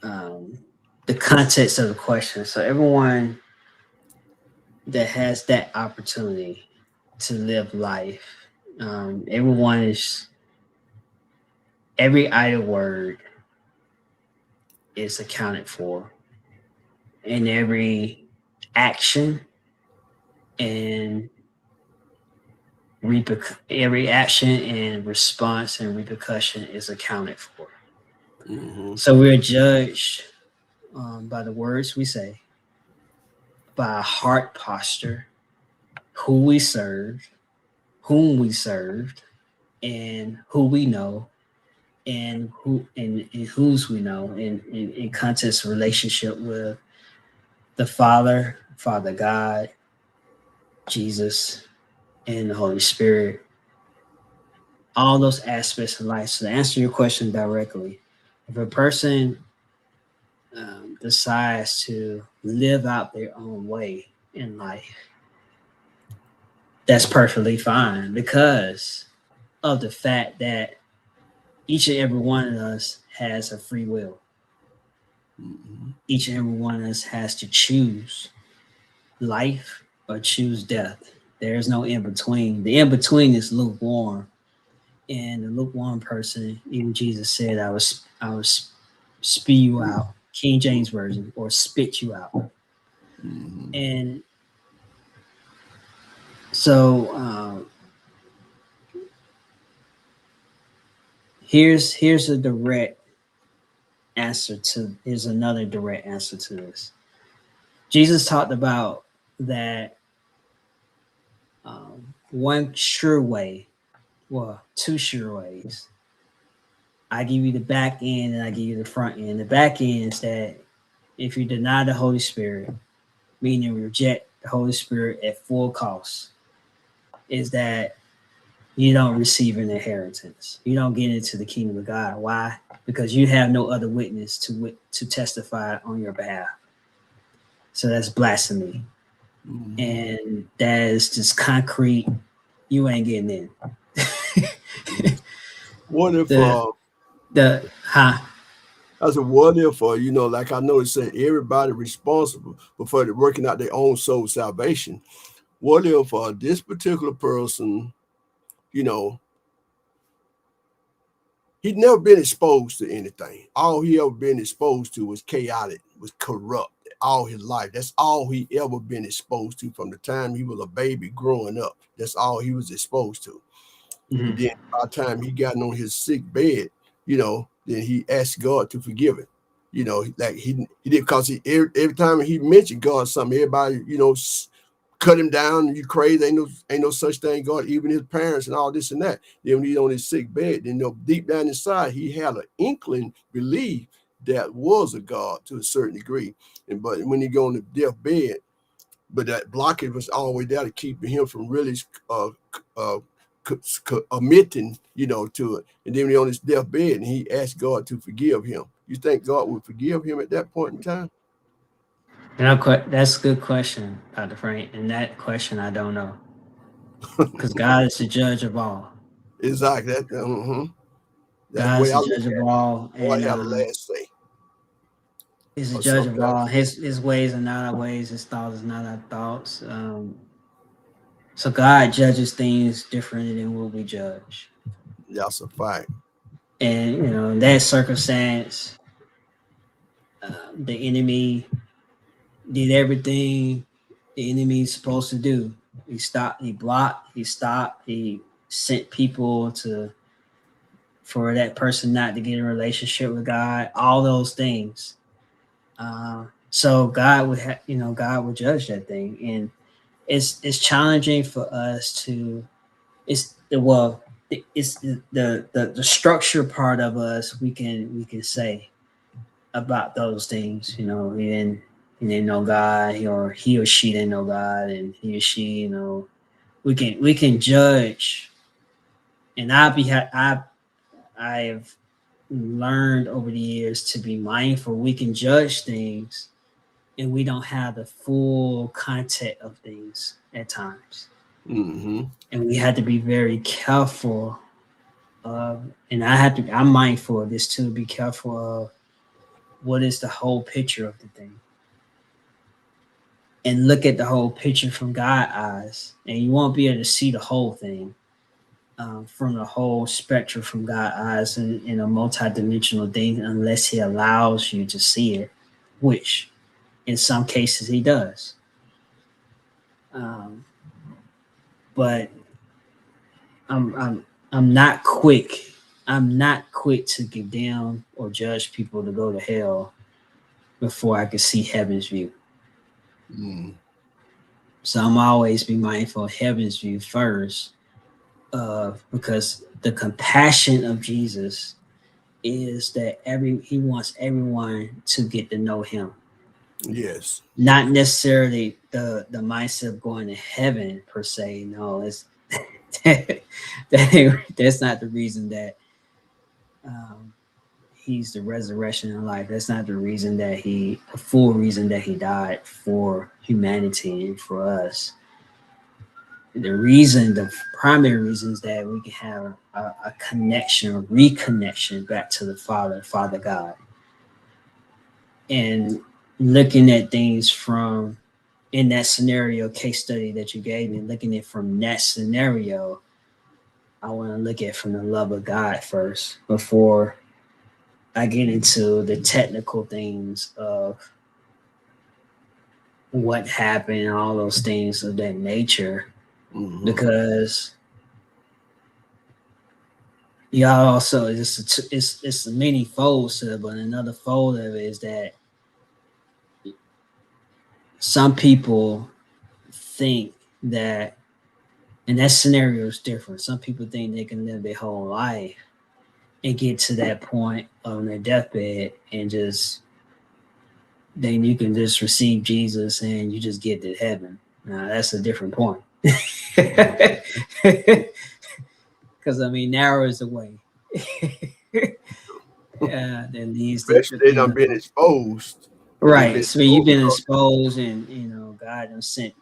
the context of the question. So everyone that has that opportunity to live life, every idle word is accounted for, and every action and every action and response and repercussion is accounted for. Mm-hmm. So we're judged by the words we say, by our heart posture, who we serve, whom we served, and who we know, and whose we know, in context relationship with the Father God, Jesus, and the Holy Spirit. All those aspects of life. So to answer your question directly, if a person decides to live out their own way in life, that's perfectly fine, because of the fact that each and every one of us has a free will. Mm-hmm. Each and every one of us has to choose life or choose death. There's no in between. The in between is lukewarm. And the lukewarm person, even Jesus said, I was spew you out, King James Version, or spit you out. Mm-hmm. And so here's a direct answer to here's another direct answer to this. Jesus talked about that one sure way, well, two sure ways. I give you the back end and I give you the front end. The back end is that if you deny the Holy Spirit, meaning reject the Holy Spirit at full cost, is that you don't receive an inheritance. You don't get into the kingdom of God. Why? Because you have no other witness to testify on your behalf. So that's blasphemy. Mm-hmm. And that is just concrete. You ain't getting in. What if Huh? I said, what if, like I know it said everybody responsible for the working out their own soul salvation. What if this particular person, you know, he'd never been exposed to anything. All he ever been exposed to was chaotic, was corrupt all his life. That's all he ever been exposed to from the time he was a baby growing up. That's all he was exposed to. And then by the time he got on his sick bed, then he asked God to forgive him. Like he did, because every time he mentioned God something, everybody, cut him down. You crazy? Ain't no such thing, God. Even his parents and all this and that. Then when he's on his sick bed, then deep down inside, he had an inkling belief that was a God to a certain degree. But when he go on the deathbed, but that blockage was always there to keep him from really admitting, to it. And then when he on his deathbed, and he asked God to forgive him. You think God would forgive him at that point in time? That's a good question, Dr. Frank. And that question I don't know. Because God is the judge of all. Exactly. That's the God way is I the look judge at of it. all. Boy, I And had a last say. he's the Or judge of sometimes. all. His ways are not our ways, his thoughts are not our thoughts. So God judges things differently than what we judge. That's a fact. And in that circumstance, the enemy did everything the enemy's supposed to do. He stopped, he blocked, he stopped, he sent people for that person not to get in a relationship with God, all those things. So God God would judge that thing, and it's challenging for us to. It's the structure part of us we can say about those things. He didn't know God, or he or she didn't know God, and he or she, we can judge. And I've learned over the years to be mindful. We can judge things, and we don't have the full context of things at times, Mm-hmm. and we have to be very careful. And I'm mindful of this too. Be careful of what is the whole picture of the thing, and look at the whole picture from God's eyes, and you won't be able to see the whole thing from the whole spectrum from God's eyes in a multidimensional thing unless He allows you to see it, which in some cases He does. Um, but I'm not quick. I'm not quick to condemn or judge people to go to hell before I can see heaven's view. Mm. So I'm always be mindful of heaven's view first, because the compassion of Jesus is that he wants everyone to get to know Him. Yes. Not necessarily the mindset of going to heaven per se. No, it's that's not the reason that He's the resurrection and life. That's not the full reason that He died for humanity and for us. The primary reason is that we can have a connection, a reconnection back to the Father God. And looking at things from, in that scenario case study that you gave me, looking at it from that scenario, I want to look at from the love of God first before I get into the technical things of what happened, all those things of that nature. Mm-hmm. Because y'all also, it's many folds to it, but another fold of it is that some people think that, and that scenario is different. Some people think they can live their whole life and get to that point on their deathbed and then you can just receive Jesus and you just get to heaven. Now that's a different point. Because narrow is the way. Then these Especially they done been exposed. Right. So you've been exposed, and God done sent.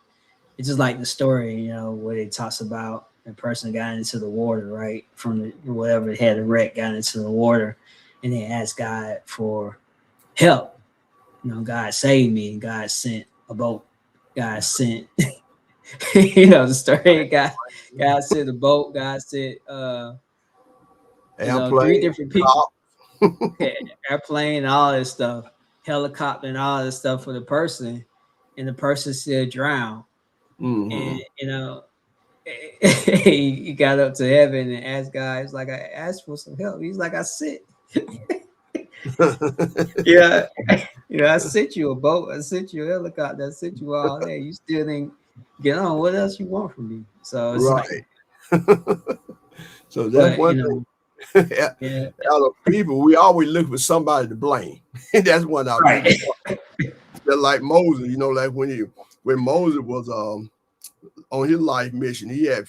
It's just like the story, where it talks about The person got into the water, right? From whatever had a wreck, got into the water, and they asked God for help. God saved me, and God sent a boat. God sent, the story. God sent a boat. God sent, three Airplane, different people, airplane, and all this stuff, helicopter, and all this stuff for the person, and the person still drowned. And he got up to heaven and asked God. He's like, I asked for some help. He's like, I sent. Yeah, I sent you a boat. I sent you a helicopter. I sent you all that. You still didn't get on. What else you want from me? So it's right. So that's but one thing. yeah, Out of people, we always look for somebody to blame. That's one of right. Just like Moses, like when Moses was on his life mission, he had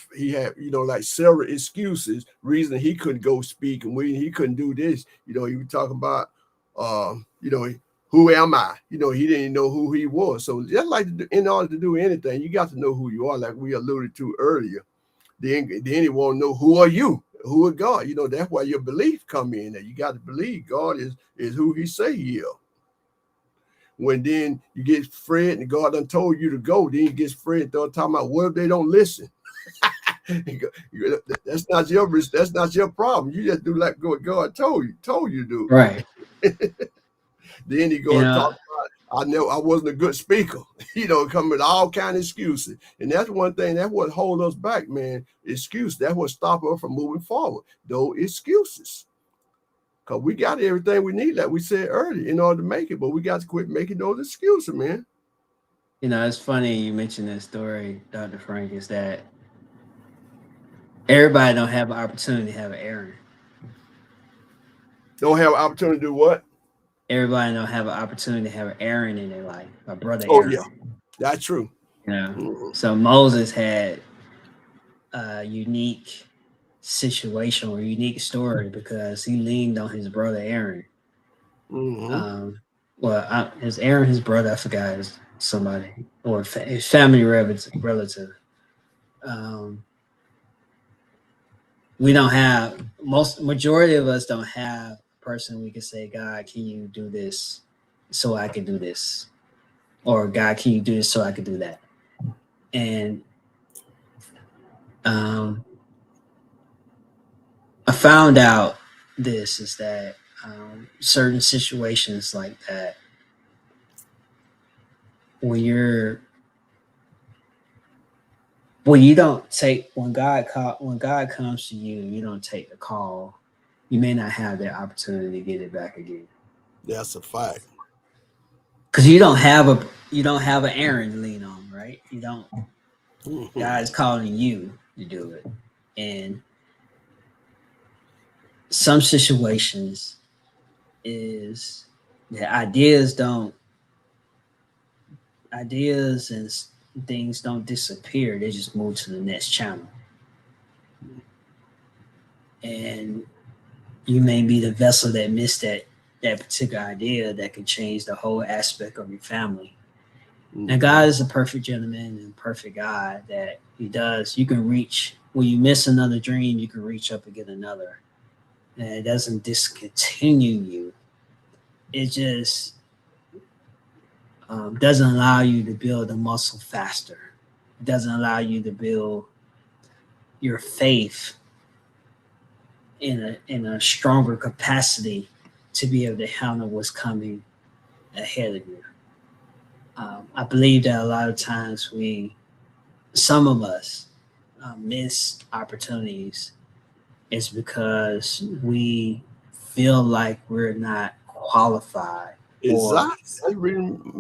like several excuses, reason he couldn't go speak, and when he couldn't do this, he was talking about who am I? He didn't know who he was. So just like in order to do anything, you got to know who you are, like we alluded to earlier. Then you want to know who are you? Who is God? That's why your belief come in. That you got to believe God is who He say He is. When then you get afraid and God done told you to go, then you get afraid and start talking about what if they don't listen? That's not your problem. You just do like what God told you to do. Right. Then he go and talk about, I know I wasn't a good speaker, coming with all kind of excuses. And that's one thing, that's what hold us back, man. Excuse. That's what stop us from moving forward. Those excuses. Because we got everything we need, like we said earlier, in order to make it, but we got to quit making those excuses, man. It's funny you mentioned that story, Dr. Frank, is that everybody don't have an opportunity to have an Aaron. Don't have an opportunity to do what? Everybody don't have an opportunity to have an Aaron in their life, a brother Aaron. Yeah, that's true. So Moses had a unique situation or unique story because he leaned on his brother Aaron. His Aaron, his brother, I forgot, is somebody or his family relative. We don't have majority of us don't have a person we can say, God, can you do this so I can do this? Or God, can you do this so I can do that? And I found out this is that certain situations like that, when God comes to you, you don't take the call. You may not have that opportunity to get it back again. That's a fact. Because you don't have an Aaron to lean on, right? You don't. God's calling you to do it, and some situations is that ideas and things don't disappear. They just move to the next channel. And you may be the vessel that missed that particular idea that could change the whole aspect of your family. And God is a perfect gentleman and perfect God that He does. You can reach, when you miss another dream, you can reach up and get another. And it doesn't discontinue you. It just doesn't allow you to build a muscle faster. It doesn't allow you to build your faith in a stronger capacity to be able to handle what's coming ahead of you. I believe that a lot of times some of us miss opportunities is because we feel like we're not qualified. Exactly.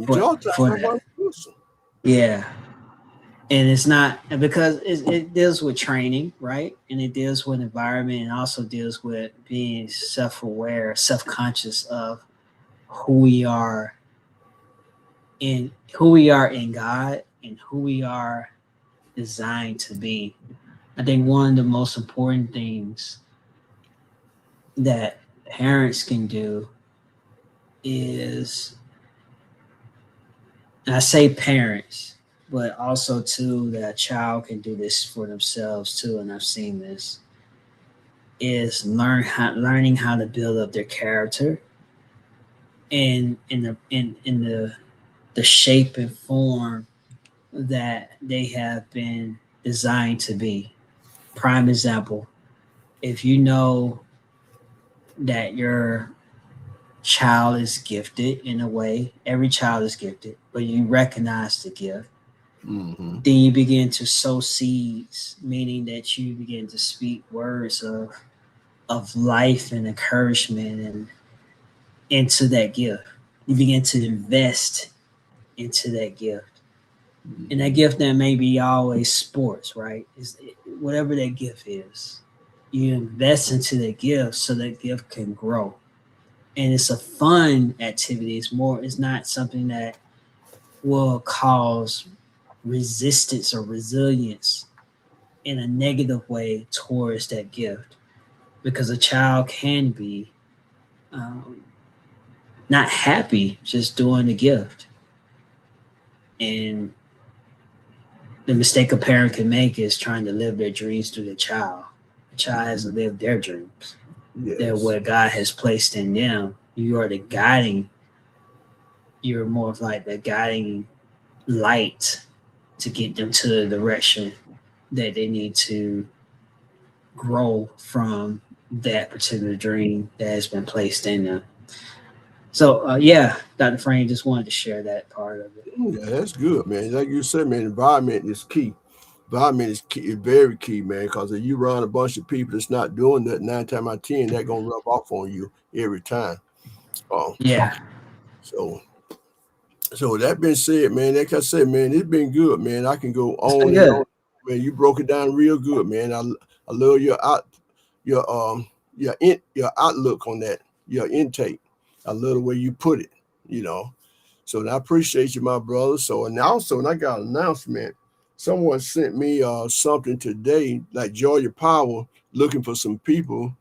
For that. Yeah. And it's not because it deals with training, right? And it deals with environment and also deals with being self-aware, self-conscious of who we are in God and who we are designed to be. I think one of the most important things that parents can do is, and I say parents but also too that a child can do this for themselves too, and I've seen this is learning how to build up their character and in the shape and form that they have been designed to be. Prime example, if you know that your child is gifted in a way, every child is gifted, but you recognize the gift, Mm-hmm. then you begin to sow seeds, meaning that you begin to speak words of life and encouragement and into that gift. You begin to invest into that gift. And that gift that may be always sports, right? Is whatever that gift is. You invest into that gift so that gift can grow. And it's a fun activity. It's not something that will cause resistance or resilience in a negative way towards that gift. Because a child can be um, not happy just doing the gift. And the mistake a parent can make is trying to live their dreams through the child. The child has to live their dreams. They're Yes. what God has placed in them. You are the guiding, you're more of like the guiding light to get them to the direction that they need to grow from that particular dream that has been placed in them. So, yeah, Dr. Frame just wanted to share that part of it. Yeah, that's good, man. Like you said, man, environment is key. Environment is key, is very key, man. Because if you run a bunch of people that's not doing that, 9 times out of 10, that gonna rub off on you every time. Um, Yeah. so so that being said, man, like I said, man, it's been good, man. I can go It's been on and on. good. Man, you broke it down real good, man. I love your your outlook on that, your intake. I love the way you put it, you know. So I appreciate you, my brother. So and also, and I got an announcement. Someone sent me something today, like Georgia Power, looking for some people,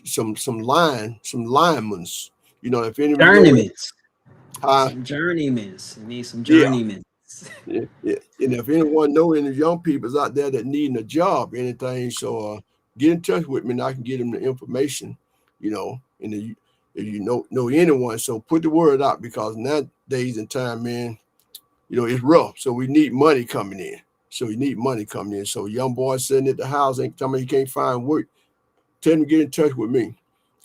some linemen. You know, if anyone know it, Journeyman. uh, Some journeymen. We need some yeah, journeymen. yeah, yeah. And if anyone know any young people's out there that needing a job, anything, so get in touch with me and I can get them the information, you know, and if you know anyone, so put the word out because nowadays in time, man, you know, it's rough. So we need money coming in. So we need money coming in. So young boy sitting at the house ain't telling me he can't find work. Tell him to get in touch with me.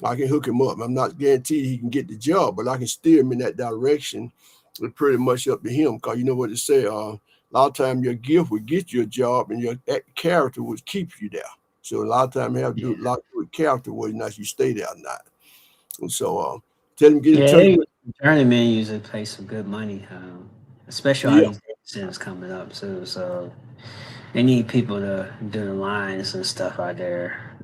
I can hook him up. I'm not guaranteed he can get the job, but I can steer him in that direction. It's pretty much up to him because you know what they say. A lot of time your gift will get you a job and your character will keep you there. So a lot of time you have to do a lot with character whether or not you stay there or not. And so tell him get in touch Yeah, with journeyman usually pay some good money, especially all yeah. these data centers coming up too. So they need people to do the lines and stuff out there.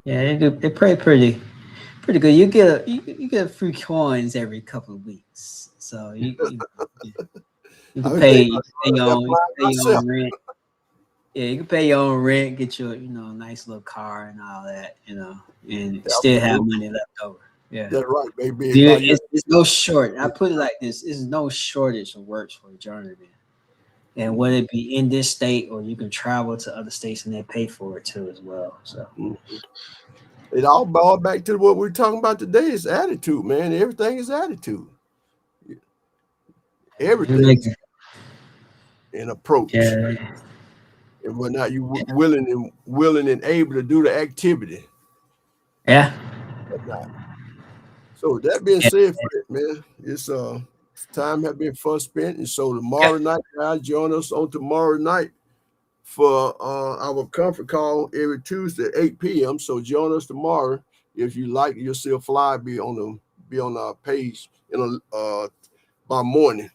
Yeah, they pay pretty good. You get a few coins every couple of weeks, so you can I pay think you about can pay applying your myself. own rent. Yeah, you can pay your own rent, get your a nice little car and all that, and still have Absolutely. money left over. Yeah. That's right, baby. Yeah, By your it's no short. I put it like this: it's no shortage of works for a journeyman, and whether it be in this state or you can travel to other states and they pay for it too as well. So it all boils back to what we're talking about today is attitude, man. Everything is attitude. you Everything make is an approach. yeah, And whether or not you willing and able to do the activity yeah, or not. So that being yeah, said, Fred, man, it's time have been fun spent. And so yeah. tomorrow night, guys, join us on tomorrow night for our conference call every Tuesday at 8 p.m. So join us tomorrow. If you like, you'll see a flyer be on our page by morning.